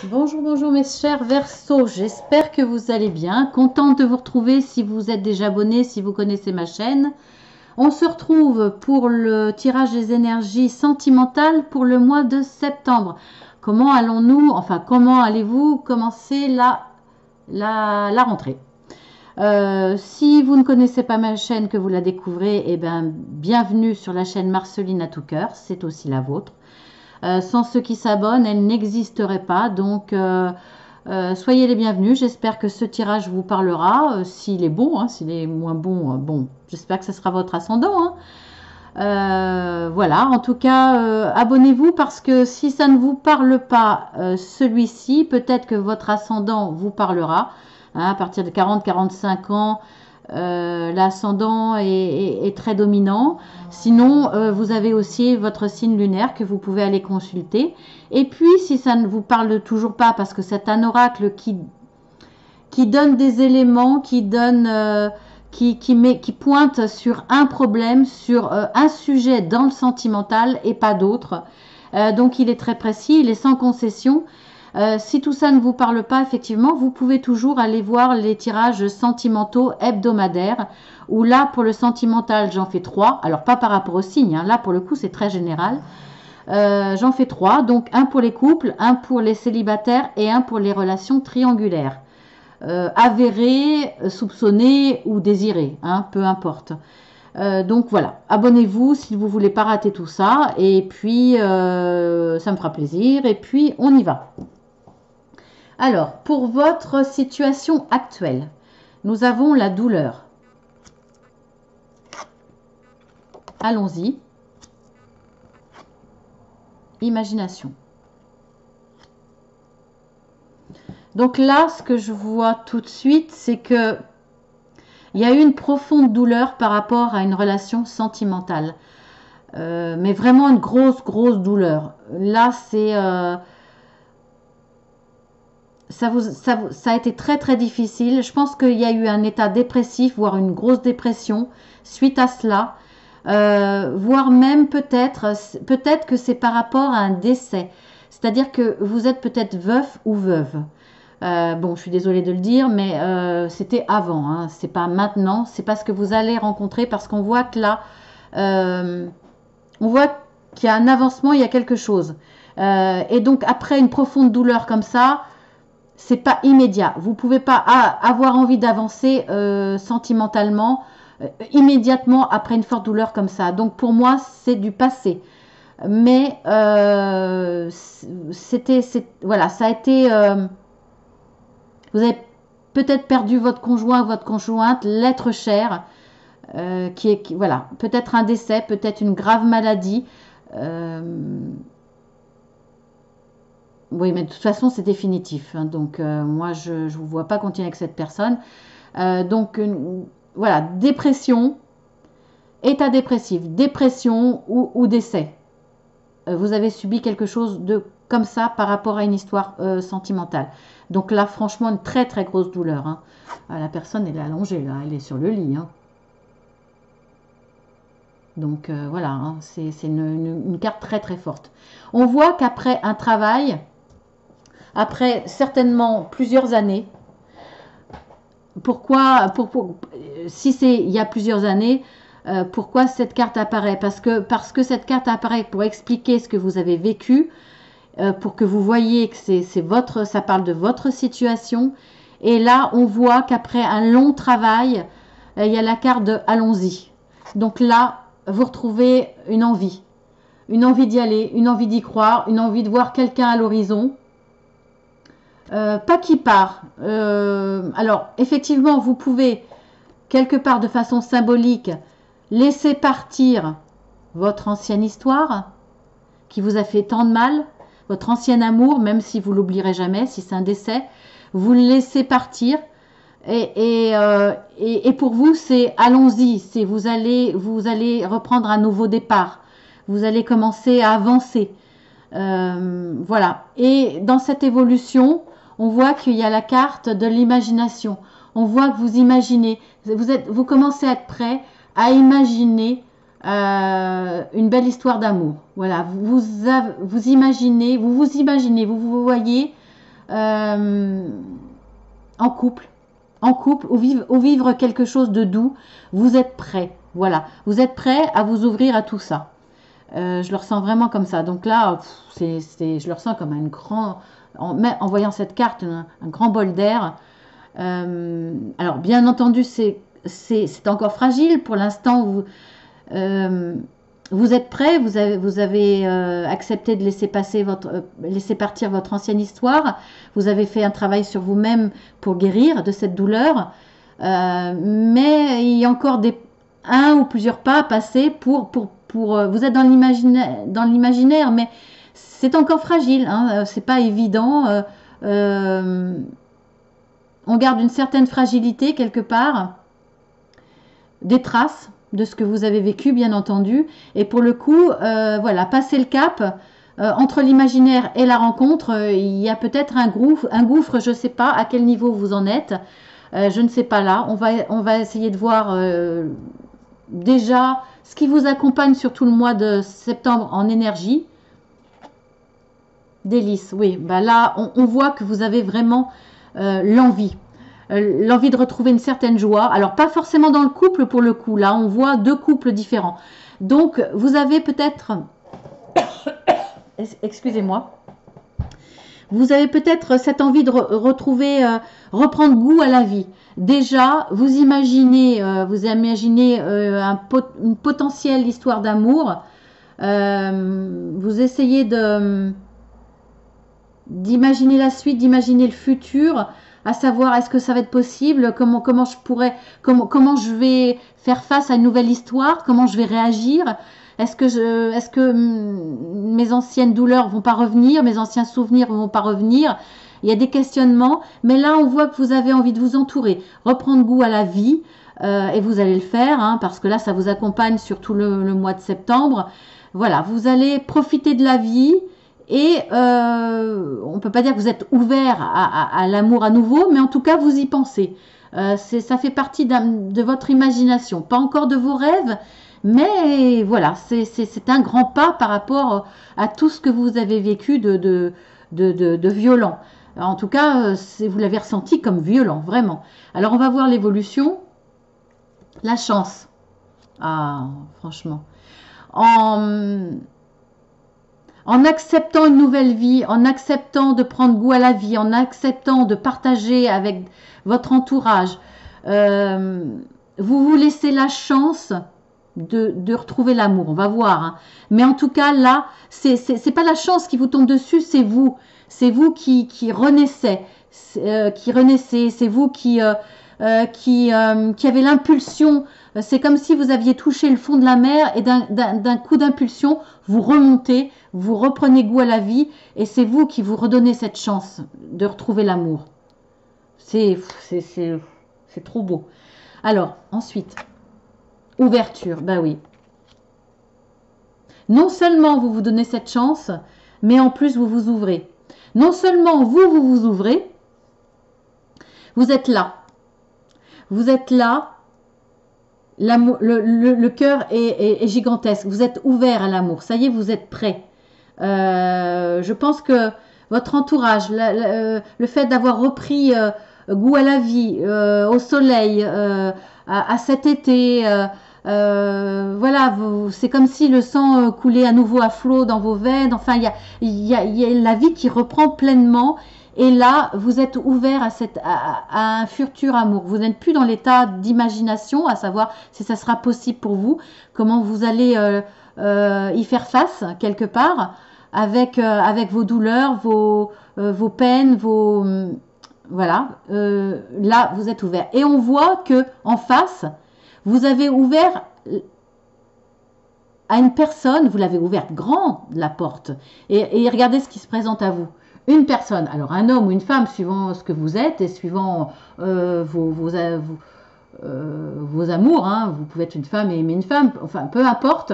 Bonjour, bonjour mes chers Verseaux, j'espère que vous allez bien. Contente de vous retrouver si vous êtes déjà abonné, si vous connaissez ma chaîne. On se retrouve pour le tirage des énergies sentimentales pour le mois de septembre. Comment comment allez-vous commencer la rentrée? Si vous ne connaissez pas ma chaîne, que vous la découvrez, eh ben, bienvenue sur la chaîne Marceline à tout cœur, c'est aussi la vôtre. Sans ceux qui s'abonnent, elle n'existerait pas. Donc, soyez les bienvenus. J'espère que ce tirage vous parlera. S'il est bon, hein, s'il est moins bon, bon, j'espère que ce sera votre ascendant. Hein. Voilà, en tout cas, abonnez-vous parce que si ça ne vous parle pas, celui-ci, peut-être que votre ascendant vous parlera. Hein, à partir de 40-45 ans, l'ascendant est très dominant. Sinon, vous avez aussi votre signe lunaire que vous pouvez aller consulter. Et puis, si ça ne vous parle toujours pas, parce que c'est un oracle qui donne des éléments, qui pointe sur un problème, sur un sujet dans le sentimental et pas d'autre. Donc, il est très précis, il est sans concession. Si tout ça ne vous parle pas, effectivement, vous pouvez toujours aller voir les tirages sentimentaux hebdomadaires, où là, pour le sentimental, j'en fais 3. Alors, pas par rapport au signe, hein, là, pour le coup, c'est très général. J'en fais 3, donc un pour les couples, un pour les célibataires et un pour les relations triangulaires. Avérées, soupçonnées ou désirées, hein, peu importe. Donc voilà, abonnez-vous si vous voulez pas rater tout ça, et puis ça me fera plaisir, et puis on y va. Alors, pour votre situation actuelle, nous avons la douleur. Allons-y. Imagination. Donc là, ce que je vois tout de suite, c'est que il y a eu une profonde douleur par rapport à une relation sentimentale. Mais vraiment une grosse douleur. Là, c'est... ça a été très difficile. Je pense qu'il y a eu un état dépressif, voire une grosse dépression suite à cela. Voire même peut-être que c'est par rapport à un décès. C'est-à-dire que vous êtes peut-être veuf ou veuve. Bon, je suis désolée de le dire, mais c'était avant, hein, c'est pas maintenant, c'est pas ce que vous allez rencontrer parce qu'on voit que là, on voit qu'il y a un avancement, il y a quelque chose. Et donc après une profonde douleur comme ça, c'est pas immédiat. Vous pouvez pas avoir envie d'avancer sentimentalement immédiatement après une forte douleur comme ça. Donc pour moi, c'est du passé. Mais voilà, ça a été. Vous avez peut-être perdu votre conjoint, votre conjointe, l'être cher, voilà, peut-être un décès, peut-être une grave maladie. Euh, oui, mais de toute façon, c'est définitif. Hein, donc, moi, je ne vous vois pas continuer avec cette personne. Donc, voilà, dépression, état dépressif, dépression ou décès. Vous avez subi quelque chose de comme ça par rapport à une histoire sentimentale. Donc là, franchement, une très grosse douleur. Hein. La personne, elle est allongée, là, elle est sur le lit. Hein. Donc voilà, hein, c'est une carte très forte. On voit qu'après un travail, après certainement plusieurs années, si c'est il y a plusieurs années, pourquoi cette carte apparaît? Parce que cette carte apparaît pour expliquer ce que vous avez vécu, pour que vous voyez que ça parle de votre situation. Et là, on voit qu'après un long travail, il y a la carte de allons-y. Donc là, vous retrouvez une envie d'y aller, une envie d'y croire, une envie de voir quelqu'un à l'horizon. Pas qui part. Alors, effectivement, vous pouvez, quelque part de façon symbolique, laisser partir votre ancienne histoire qui vous a fait tant de mal, votre ancien amour, même si vous l'oublierez jamais, si c'est un décès, vous le laissez partir. Et pour vous, c'est allons-y, c'est vous allez reprendre un nouveau départ, vous allez commencer à avancer. Voilà. Et dans cette évolution, on voit qu'il y a la carte de l'imagination. On voit que vous imaginez, vous commencez à être prêt à imaginer une belle histoire d'amour. Voilà, vous imaginez, vous voyez euh, en couple, ou vivre quelque chose de doux. Vous êtes prêt, voilà. Vous êtes prêt à vous ouvrir à tout ça. Je le ressens vraiment comme ça. Donc là, je le ressens comme un grand, en voyant cette carte, un grand bol d'air. Alors, bien entendu, c'est encore fragile. Pour l'instant, vous êtes prêt, vous avez accepté de laisser partir votre ancienne histoire. Vous avez fait un travail sur vous-même pour guérir de cette douleur. Mais il y a encore un ou plusieurs pas à passer pour vous êtes dans l'imaginaire, mais c'est encore fragile, hein, c'est pas évident. On garde une certaine fragilité quelque part, des traces de ce que vous avez vécu, bien entendu. Et pour le coup, voilà, passer le cap. Entre l'imaginaire et la rencontre, il y a peut-être un gouffre, je ne sais pas à quel niveau vous en êtes. Je ne sais pas là. On va essayer de voir déjà ce qui vous accompagne sur tout le mois de septembre en énergie. Délices, oui. Bah là, on voit que vous avez vraiment l'envie de retrouver une certaine joie. Alors, pas forcément dans le couple pour le coup. Là, on voit deux couples différents. Donc, vous avez peut-être... Excusez-moi. Vous avez peut-être cette envie de retrouver, reprendre goût à la vie. Déjà, vous imaginez une potentielle histoire d'amour. Vous essayez d'imaginer la suite, d'imaginer le futur, à savoir est-ce que ça va être possible, comment je vais faire face à une nouvelle histoire, comment je vais réagir, est-ce que mes anciennes douleurs vont pas revenir, mes anciens souvenirs vont pas revenir. Il y a des questionnements, mais là on voit que vous avez envie de vous entourer, reprendre goût à la vie, et vous allez le faire, hein, parce que là ça vous accompagne sur tout le mois de septembre. Voilà, vous allez profiter de la vie. Et on ne peut pas dire que vous êtes ouvert à l'amour à nouveau, mais en tout cas, vous y pensez. Ça fait partie de votre imagination. Pas encore de vos rêves, mais voilà, c'est un grand pas par rapport à tout ce que vous avez vécu de violent. En tout cas, vous l'avez ressenti comme violent, vraiment. Alors, on va voir l'évolution. La chance. Ah, franchement. En acceptant une nouvelle vie, en acceptant de prendre goût à la vie, en acceptant de partager avec votre entourage, vous vous laissez la chance de retrouver l'amour. On va voir. Hein. Mais en tout cas, là, c'est pas la chance qui vous tombe dessus, c'est vous. C'est vous qui renaissez. C'est vous qui avez l'impulsion. C'est comme si vous aviez touché le fond de la mer et d'un coup d'impulsion, vous remontez, vous reprenez goût à la vie et c'est vous qui vous redonnez cette chance de retrouver l'amour. C'est trop beau. Alors, ensuite, ouverture, bah oui. Non seulement vous vous donnez cette chance, mais en plus vous vous ouvrez. Non seulement vous vous ouvrez, vous êtes là. Vous êtes là. Le cœur est gigantesque. Vous êtes ouvert à l'amour. Ça y est, vous êtes prêt. Je pense que votre entourage, le fait d'avoir repris goût à la vie, au soleil, à cet été, voilà, c'est comme si le sang coulait à nouveau à flot dans vos veines. Enfin, il y a la vie qui reprend pleinement. Et là, vous êtes ouvert à un futur amour. Vous n'êtes plus dans l'état d'imagination, à savoir si ça sera possible pour vous, comment vous allez y faire face quelque part, avec vos douleurs, vos peines, voilà. Là, vous êtes ouvert. Et on voit que en face, vous avez ouvert à une personne, vous l'avez ouverte grand, la porte. Et regardez ce qui se présente à vous. Une personne, alors un homme ou une femme, suivant ce que vous êtes et suivant vos amours, hein, vous pouvez être une femme et aimer une femme, enfin peu importe,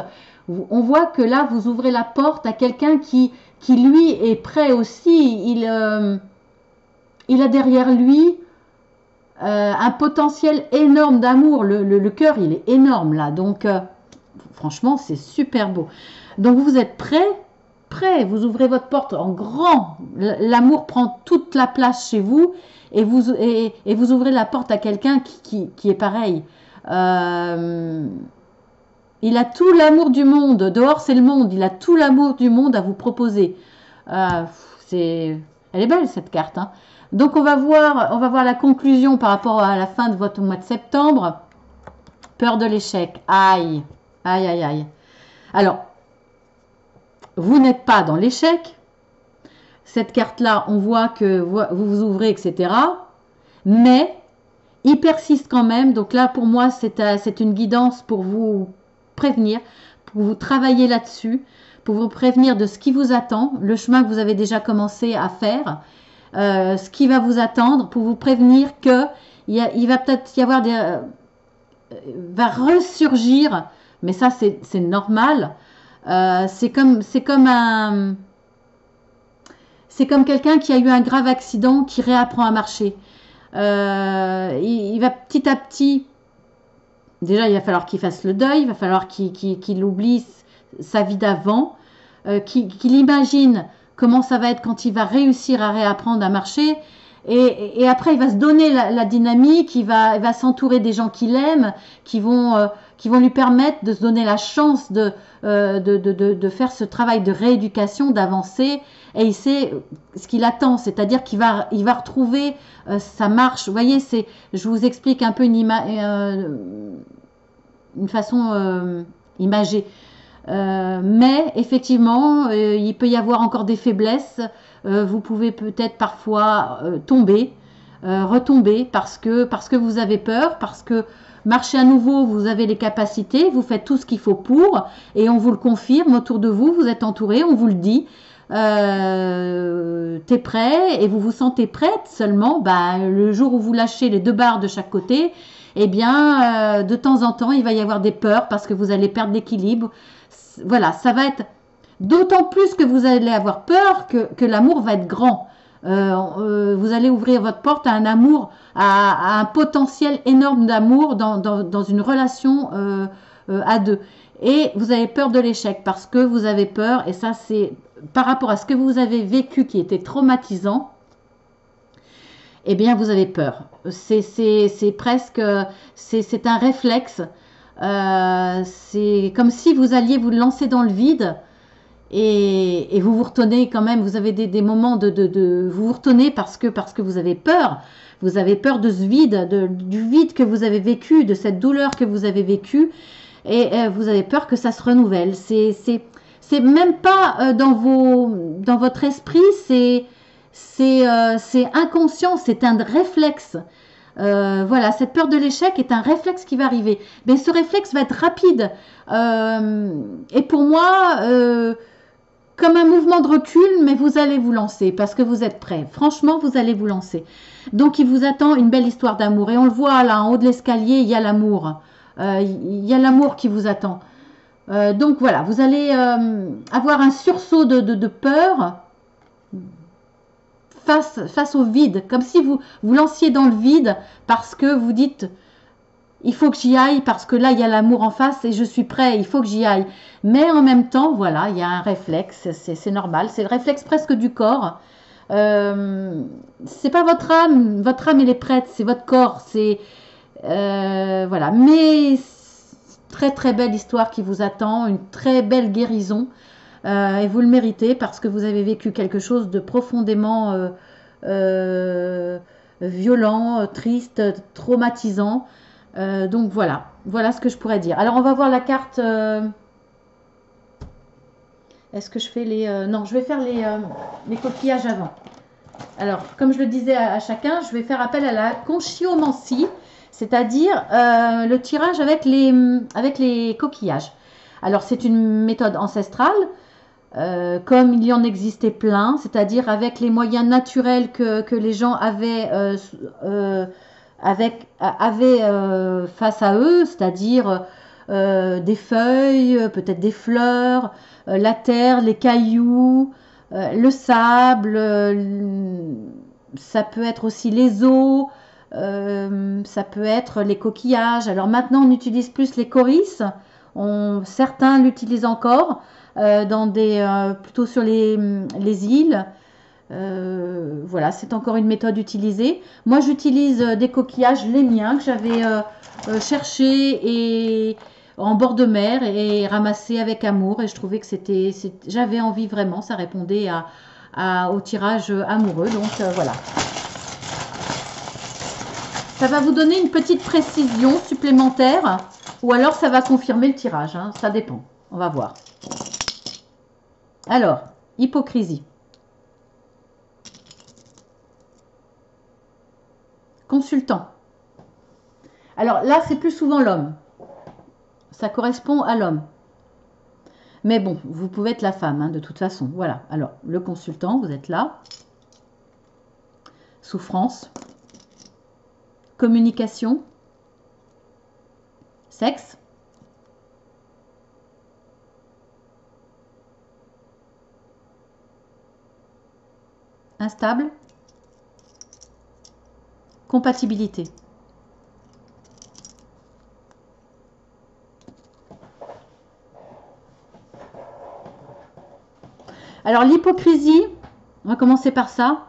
on voit que là vous ouvrez la porte à quelqu'un qui lui est prêt aussi, il a derrière lui un potentiel énorme d'amour, le cœur il est énorme là, donc franchement c'est super beau. Donc vous êtes prêt prêt, vous ouvrez votre porte en grand, l'amour prend toute la place chez vous et vous ouvrez la porte à quelqu'un qui est pareil. Il a tout l'amour du monde, dehors c'est le monde, il a tout l'amour du monde à vous proposer. Elle est belle cette carte, hein. Donc on va voir la conclusion par rapport à la fin de votre mois de septembre. Peur de l'échec, aïe, aïe, aïe, aïe. Alors, vous n'êtes pas dans l'échec. Cette carte-là, on voit que vous vous ouvrez, etc. Mais il persiste quand même. Donc là, pour moi, c'est une guidance pour vous prévenir, pour vous travailler là-dessus, pour vous prévenir de ce qui vous attend, le chemin que vous avez déjà commencé à faire, ce qui va vous attendre, pour vous prévenir que il va peut-être y avoir va ressurgir, mais ça c'est normal. C'est comme quelqu'un qui a eu un grave accident, qui réapprend à marcher. Il va petit à petit, déjà il va falloir qu'il fasse le deuil, il va falloir qu'il oublie sa vie d'avant, qu'il imagine comment ça va être quand il va réussir à réapprendre à marcher. Et après, il va se donner la dynamique, il va s'entourer des gens qu'il aime, qui vont lui permettre de se donner la chance de faire ce travail de rééducation, d'avancer. Et il sait ce qu'il attend, c'est-à-dire qu'il va retrouver sa marche. Vous voyez, je vous explique un peu une façon imagée. Mais effectivement, il peut y avoir encore des faiblesses. Vous pouvez peut-être parfois retomber parce que vous avez peur, parce que marcher à nouveau, vous avez les capacités, vous faites tout ce qu'il faut pour, et on vous le confirme autour de vous, vous êtes entouré, on vous le dit. T'es prêt et vous vous sentez prête seulement, le jour où vous lâchez les 2 barres de chaque côté, eh bien, de temps en temps, il va y avoir des peurs parce que vous allez perdre l'équilibre. Voilà, ça va être d'autant plus que vous allez avoir peur que l'amour va être grand. Vous allez ouvrir votre porte à un amour, à un potentiel énorme d'amour dans une relation à deux. Et vous avez peur de l'échec parce que vous avez peur, et ça c'est par rapport à ce que vous avez vécu qui était traumatisant, eh bien vous avez peur. C'est presque, c'est un réflexe. C'est comme si vous alliez vous lancer dans le vide et vous vous retenez quand même. Vous avez des moments vous vous retenez parce que vous avez peur. Vous avez peur de ce vide, du vide que vous avez vécu, de cette douleur que vous avez vécue, et vous avez peur que ça se renouvelle. C'est même pas dans votre esprit, c'est inconscient, c'est un réflexe. Voilà, cette peur de l'échec est un réflexe qui va arriver. Mais ce réflexe va être rapide. Et pour moi, comme un mouvement de recul, mais vous allez vous lancer parce que vous êtes prêt. Franchement, vous allez vous lancer. Donc, il vous attend une belle histoire d'amour. Et on le voit là, en haut de l'escalier, il y a l'amour. Il y a l'amour qui vous attend. Donc voilà, vous allez avoir un sursaut de peur face au vide, comme si vous lanciez dans le vide parce que vous dites il faut que j'y aille parce que là il y a l'amour en face et je suis prêt, il faut que j'y aille. Mais en même temps, voilà, il y a un réflexe, c'est normal, c'est le réflexe presque du corps. C'est pas votre âme elle est prête, c'est votre corps, c'est voilà. Mais très très belle histoire qui vous attend, une très belle guérison. Et vous le méritez parce que vous avez vécu quelque chose de profondément violent, triste, traumatisant. Donc voilà ce que je pourrais dire. Alors on va voir la carte. Est-ce que je fais les... non, je vais faire les coquillages avant. Alors, comme je le disais à chacun, je vais faire appel à la conchiomancie, c'est-à-dire le tirage avec les coquillages. Alors, c'est une méthode ancestrale, comme il y en existait plein, c'est-à-dire avec les moyens naturels que les gens avaient face à eux, c'est-à-dire des feuilles, peut-être des fleurs, la terre, les cailloux, le sable, ça peut être aussi les os, ça peut être les coquillages. Alors maintenant on utilise plus les coris, certains l'utilisent encore, plutôt sur les îles. Voilà, c'est encore une méthode utilisée. Moi, j'utilise des coquillages, les miens, que j'avais cherchés et en bord de mer et ramassés avec amour. Et je trouvais que j'avais envie vraiment, ça répondait au tirage amoureux. Donc voilà. Ça va vous donner une petite précision supplémentaire ou alors ça va confirmer le tirage, hein, ça dépend. On va voir. Alors, hypocrisie. Consultant. Alors là, c'est plus souvent l'homme. Ça correspond à l'homme. Mais bon, vous pouvez être la femme, hein, de toute façon. Voilà. Alors, le consultant, vous êtes là. Souffrance. Communication. Sexe. Instable. Compatibilité. Alors l'hypocrisie, on va commencer par ça.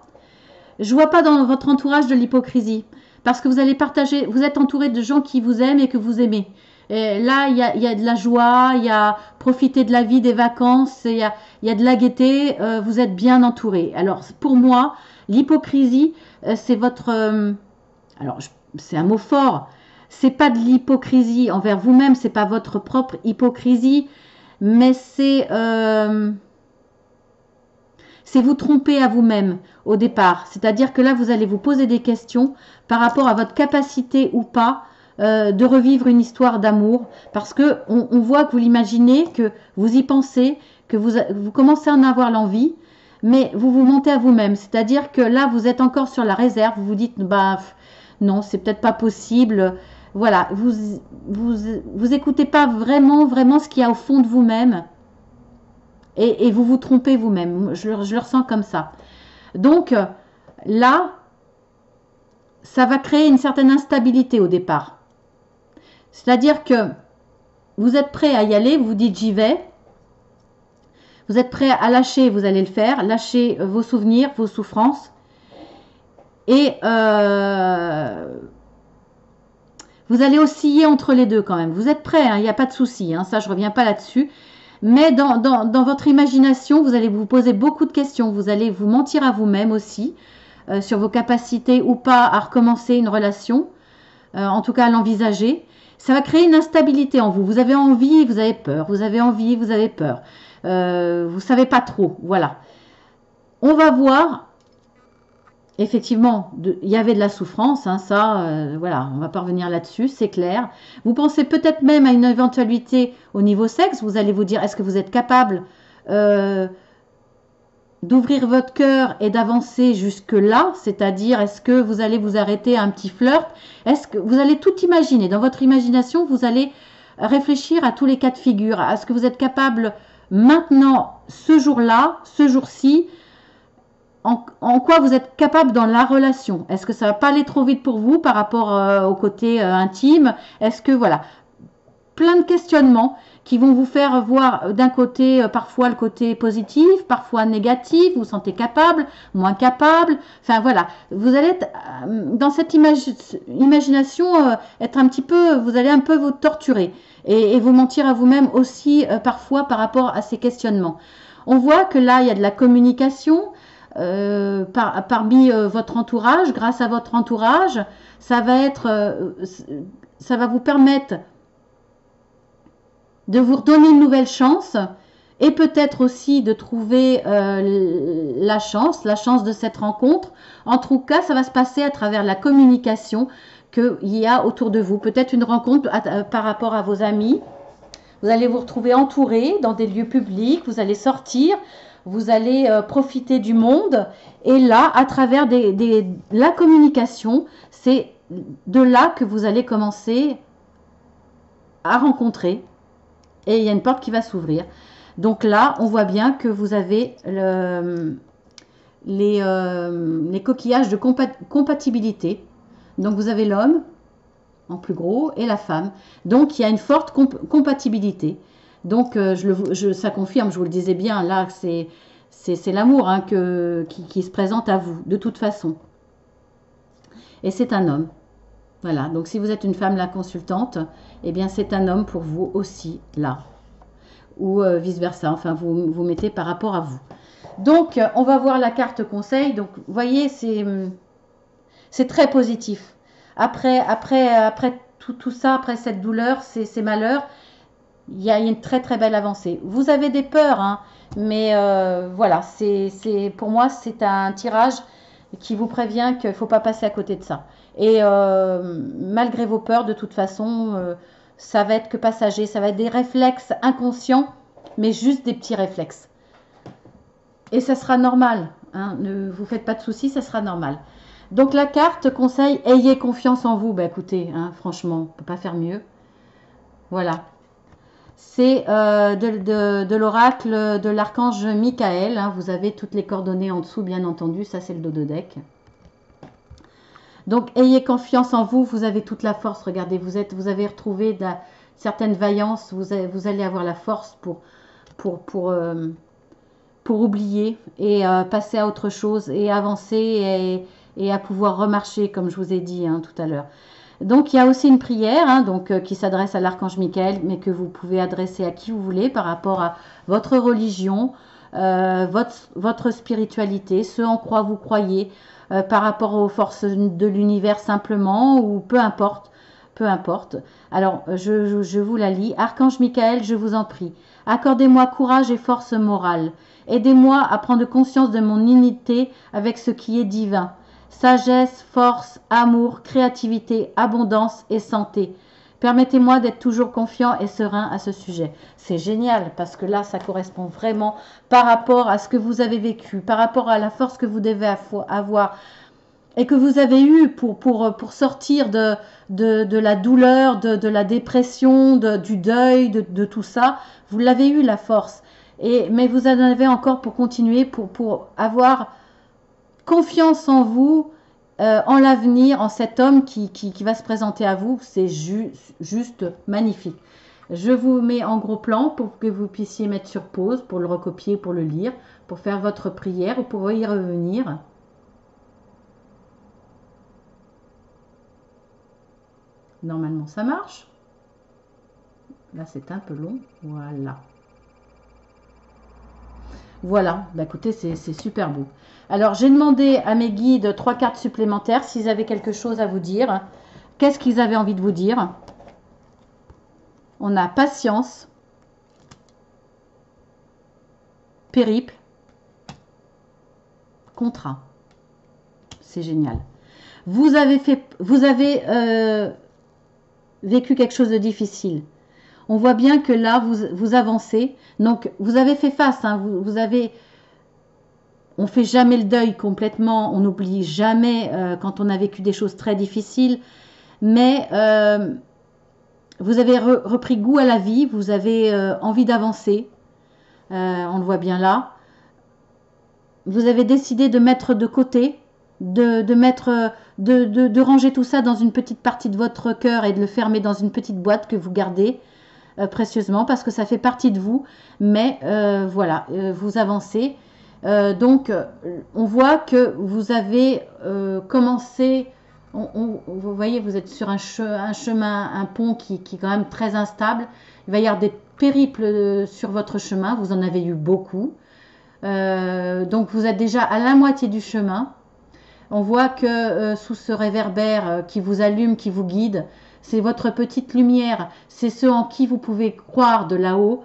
Je vois pas dans votre entourage de l'hypocrisie parce que vous allez partager, vous êtes entouré de gens qui vous aiment et que vous aimez. Et là, il y a de la joie, il y a profiter de la vie, des vacances, il y a de la gaieté, vous êtes bien entouré. Alors pour moi, l'hypocrisie, c'est votre... alors c'est un mot fort, c'est pas de l'hypocrisie envers vous-même, c'est pas votre propre hypocrisie, mais c'est vous tromper à vous-même au départ. C'est-à-dire que là, vous allez vous poser des questions par rapport à votre capacité ou pas de revivre une histoire d'amour. Parce que on voit que vous l'imaginez, que vous y pensez, que vous commencez à en avoir l'envie, mais vous vous mentez à vous-même. C'est-à-dire que là, vous êtes encore sur la réserve. Vous vous dites, bah non, c'est peut-être pas possible. Voilà, vous écoutez pas vraiment ce qu'il y a au fond de vous-même. Et vous vous trompez vous-même. Je le ressens comme ça. Donc, là, ça va créer une certaine instabilité au départ. C'est-à-dire que vous êtes prêt à y aller, vous vous dites j'y vais. Vous êtes prêt à lâcher, vous allez le faire. Lâcher vos souvenirs, vos souffrances. Et vous allez osciller entre les deux quand même. Vous êtes prêt, il n'y a pas de souci. Hein, ça, je ne reviens pas là-dessus. Mais dans votre imagination, vous allez vous poser beaucoup de questions. Vous allez vous mentir à vous-même aussi sur vos capacités ou pas à recommencer une relation, en tout cas à l'envisager. Ça va créer une instabilité en vous. Vous avez envie, vous avez peur. Vous avez envie, vous avez peur. Vous ne savez pas trop. Voilà. On va voir. Effectivement, il y avait de la souffrance, hein, ça, voilà, on va pas revenir là-dessus, c'est clair. Vous pensez peut-être même à une éventualité au niveau sexe, vous allez vous dire, est-ce que vous êtes capable d'ouvrir votre cœur et d'avancer jusque-là, c'est-à-dire, est-ce que vous allez vous arrêter à un petit flirt? Est-ce que vous allez tout imaginer? Dans votre imagination, vous allez réfléchir à tous les cas de figure. Est-ce que vous êtes capable maintenant, ce jour-là, ce jour-ci, en quoi vous êtes capable dans la relation? Est-ce que ça va pas aller trop vite pour vous par rapport au côté intime? Est-ce que, voilà, plein de questionnements qui vont vous faire voir d'un côté parfois le côté positif, parfois négatif, vous vous sentez capable, moins capable, enfin voilà, vous allez être dans cette imagination, être un petit peu, vous allez un peu vous torturer et vous mentir à vous-même aussi parfois par rapport à ces questionnements. On voit que là, il y a de la communication, parmi votre entourage, grâce à votre entourage, ça va vous permettre de vous redonner une nouvelle chance et peut-être aussi de trouver la chance de cette rencontre. En tout cas, ça va se passer à travers la communication qu'il y a autour de vous. Peut-être une rencontre par rapport à vos amis. Vous allez vous retrouver entouré dans des lieux publics, vous allez sortir, vous allez profiter du monde. Et là, à travers la communication, c'est de là que vous allez commencer à rencontrer. Et il y a une porte qui va s'ouvrir. Donc là, on voit bien que vous avez les coquillages de compatibilité. Donc vous avez l'homme en plus gros et la femme. Donc il y a une forte compatibilité. Donc, ça confirme, je vous le disais bien, là, c'est l'amour hein, qui se présente à vous, de toute façon. Et c'est un homme. Voilà, donc si vous êtes une femme, la consultante, eh bien c'est un homme pour vous aussi, là. Ou vice-versa, enfin vous mettez par rapport à vous. Donc, on va voir la carte conseil. Donc, vous voyez, c'est très positif. Après tout ça, après cette douleur, ces malheurs, il y a une très très belle avancée. Vous avez des peurs, hein, mais voilà, pour moi, c'est un tirage qui vous prévient qu'il ne faut pas passer à côté de ça. Et malgré vos peurs, de toute façon, ça va être que passager, ça va être des réflexes inconscients, mais juste des petits réflexes. Et ça sera normal, hein, ne vous faites pas de soucis, ça sera normal. Donc la carte conseille, ayez confiance en vous. Bah écoutez, hein, franchement, on ne peut pas faire mieux. Voilà. C'est de l'oracle de l'archange Michael. Hein, vous avez toutes les coordonnées en dessous, bien entendu. Ça, c'est le dos de deck. Donc, ayez confiance en vous. Vous avez toute la force. Regardez, vous avez retrouvé certaine vaillance. Vous allez avoir la force pour oublier et passer à autre chose et avancer et à pouvoir remarcher, comme je vous ai dit hein, tout à l'heure. Donc, il y a aussi une prière hein, qui s'adresse à l'archange Michael, mais que vous pouvez adresser à qui vous voulez par rapport à votre religion, votre spiritualité, ce en quoi vous croyez, par rapport aux forces de l'univers simplement, ou peu importe. Peu importe. Alors, je vous la lis. Archange Michael, je vous en prie, accordez-moi courage et force morale. Aidez-moi à prendre conscience de mon unité avec ce qui est divin. Sagesse, force, amour, créativité, abondance et santé. Permettez-moi d'être toujours confiant et serein à ce sujet. C'est génial parce que là, ça correspond vraiment par rapport à ce que vous avez vécu, par rapport à la force que vous devez avoir et que vous avez eue pour sortir de la douleur, de la dépression, du deuil, de tout ça. Vous l'avez eu, la force. Mais vous en avez encore pour continuer, pour avoir confiance en vous, en l'avenir, en cet homme qui va se présenter à vous. C'est juste magnifique. Je vous mets en gros plan pour que vous puissiez mettre sur pause, pour le recopier, pour le lire, pour faire votre prière ou pour y revenir. Normalement, ça marche. Là, c'est un peu long. Voilà. Voilà, bah écoutez, c'est super beau. Alors, j'ai demandé à mes guides 3 cartes supplémentaires s'ils avaient quelque chose à vous dire. Qu'est-ce qu'ils avaient envie de vous dire? On a patience, périple, contrat. C'est génial. Vous avez vécu quelque chose de difficile. On voit bien que là, vous avancez. Donc, vous avez fait face. Hein, on ne fait jamais le deuil complètement. On n'oublie jamais quand on a vécu des choses très difficiles. Mais vous avez repris goût à la vie. Vous avez envie d'avancer. On le voit bien là. Vous avez décidé de mettre de côté, de ranger tout ça dans une petite partie de votre cœur et de le fermer dans une petite boîte que vous gardez précieusement parce que ça fait partie de vous. Mais voilà, vous avancez. Donc, on voit que vous avez commencé. Vous voyez, vous êtes sur un chemin, un pont qui est quand même très instable. Il va y avoir des périples sur votre chemin. Vous en avez eu beaucoup. Donc, vous êtes déjà à la moitié du chemin. On voit que sous ce réverbère qui vous allume, qui vous guide, c'est votre petite lumière, c'est ce en qui vous pouvez croire de là-haut,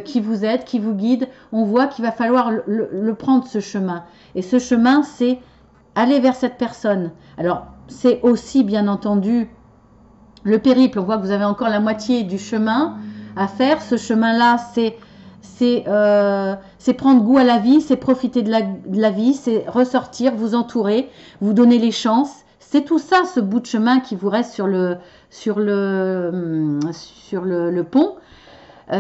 qui vous aide, qui vous guide. On voit qu'il va falloir le prendre, ce chemin. Et ce chemin, c'est aller vers cette personne. Alors, c'est aussi, bien entendu, le périple. On voit que vous avez encore la moitié du chemin à faire. Ce chemin-là, c'est prendre goût à la vie, c'est profiter de la vie, c'est ressortir, vous entourer, vous donner les chances. C'est tout ça, ce bout de chemin qui vous reste sur le pont.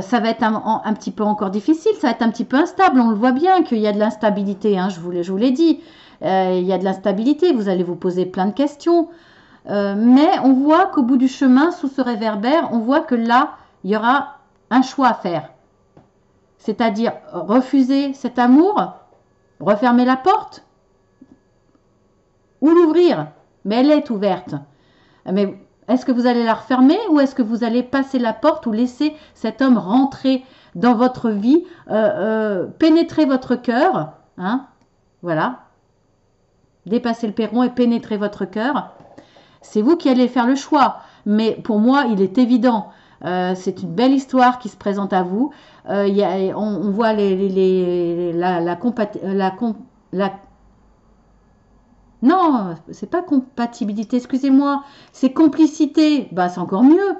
Ça va être un petit peu encore difficile, ça va être un petit peu instable. On le voit bien qu'il y a de l'instabilité, hein, je vous l'ai dit. Il y a de l'instabilité, vous allez vous poser plein de questions. Mais on voit qu'au bout du chemin, sous ce réverbère, on voit que là, il y aura un choix à faire. C'est-à-dire refuser cet amour, refermer la porte ou l'ouvrir. Mais elle est ouverte. Mais est-ce que vous allez la refermer ou est-ce que vous allez passer la porte ou laisser cet homme rentrer dans votre vie, pénétrer votre cœur, hein, voilà, dépasser le perron et pénétrer votre cœur. C'est vous qui allez faire le choix. Mais pour moi, il est évident. C'est une belle histoire qui se présente à vous. On voit non, c'est pas compatibilité, excusez-moi, c'est complicité. Bah, c'est encore mieux.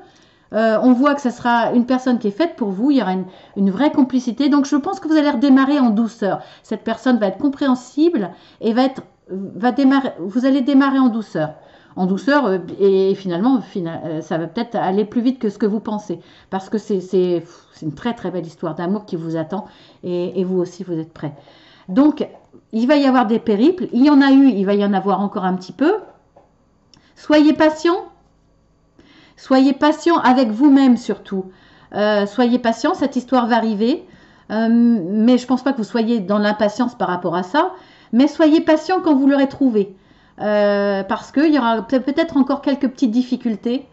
On voit que ce sera une personne qui est faite pour vous, il y aura une vraie complicité. Donc je pense que vous allez redémarrer en douceur. Cette personne va être compréhensible et vous allez démarrer en douceur. En douceur, et finalement, ça va peut-être aller plus vite que ce que vous pensez. Parce que c'est une très très belle histoire d'amour qui vous attend et vous aussi vous êtes prêts. Donc, il va y avoir des périples, il y en a eu, il va y en avoir encore un petit peu. Soyez patient. Soyez patient avec vous-même surtout. Soyez patient, cette histoire va arriver. Mais je ne pense pas que vous soyez dans l'impatience par rapport à ça. Mais soyez patient quand vous l'aurez trouvé. Parce qu'il y aura peut-être encore quelques petites difficultés.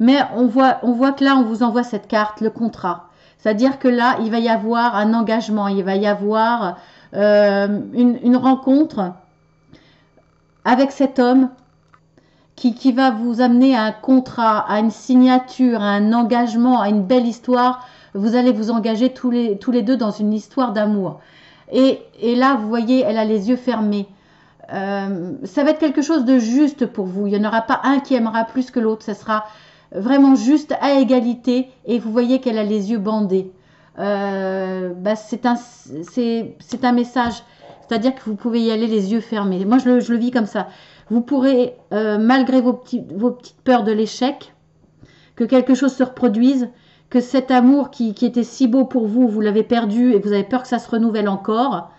Mais on voit que là, on vous envoie cette carte, le contrat. C'est-à-dire que là, il va y avoir un engagement, il va y avoir une rencontre avec cet homme qui va vous amener à un contrat, à une signature, à un engagement, à une belle histoire. Vous allez vous engager tous les deux dans une histoire d'amour. Et là, vous voyez, elle a les yeux fermés. Ça va être quelque chose de juste pour vous. Il n'y en aura pas un qui aimera plus que l'autre. Ça sera vraiment juste à égalité. Et vous voyez qu'elle a les yeux bandés. C'est un message. C'est-à-dire que vous pouvez y aller les yeux fermés. Moi, je le vis comme ça. Vous pourrez, malgré vos petites peurs de l'échec, que quelque chose se reproduise, que cet amour qui était si beau pour vous, vous l'avez perdu et vous avez peur que ça se renouvelle encore.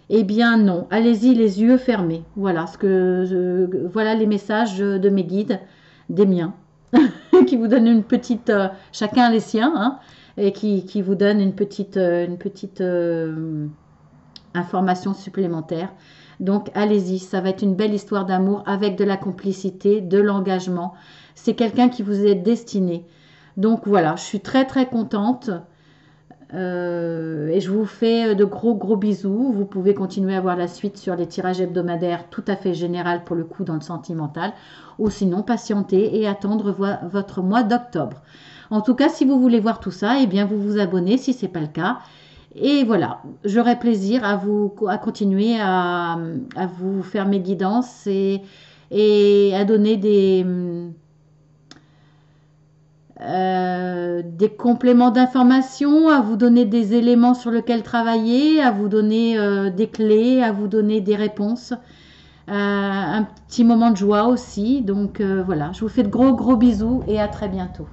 Eh bien non, allez-y les yeux fermés. Voilà voilà les messages de mes guides, des miens, qui vous donnent une petite, chacun les siens, hein, et qui vous donnent une petite information supplémentaire. Donc allez-y, ça va être une belle histoire d'amour avec de la complicité, de l'engagement. C'est quelqu'un qui vous est destiné. Donc voilà, je suis très très contente. Et je vous fais de gros bisous. Vous pouvez continuer à voir la suite sur les tirages hebdomadaires tout à fait général pour le coup dans le sentimental, ou sinon patienter et attendre votre mois d'octobre. En tout cas, si vous voulez voir tout ça, eh bien vous vous abonnez si ce n'est pas le cas. Et voilà, j'aurai plaisir à continuer à vous faire mes guidances et à donner des compléments d'information, à vous donner des éléments sur lesquels travailler, à vous donner des clés, à vous donner des réponses, un petit moment de joie aussi. Donc voilà, je vous fais de gros bisous et à très bientôt.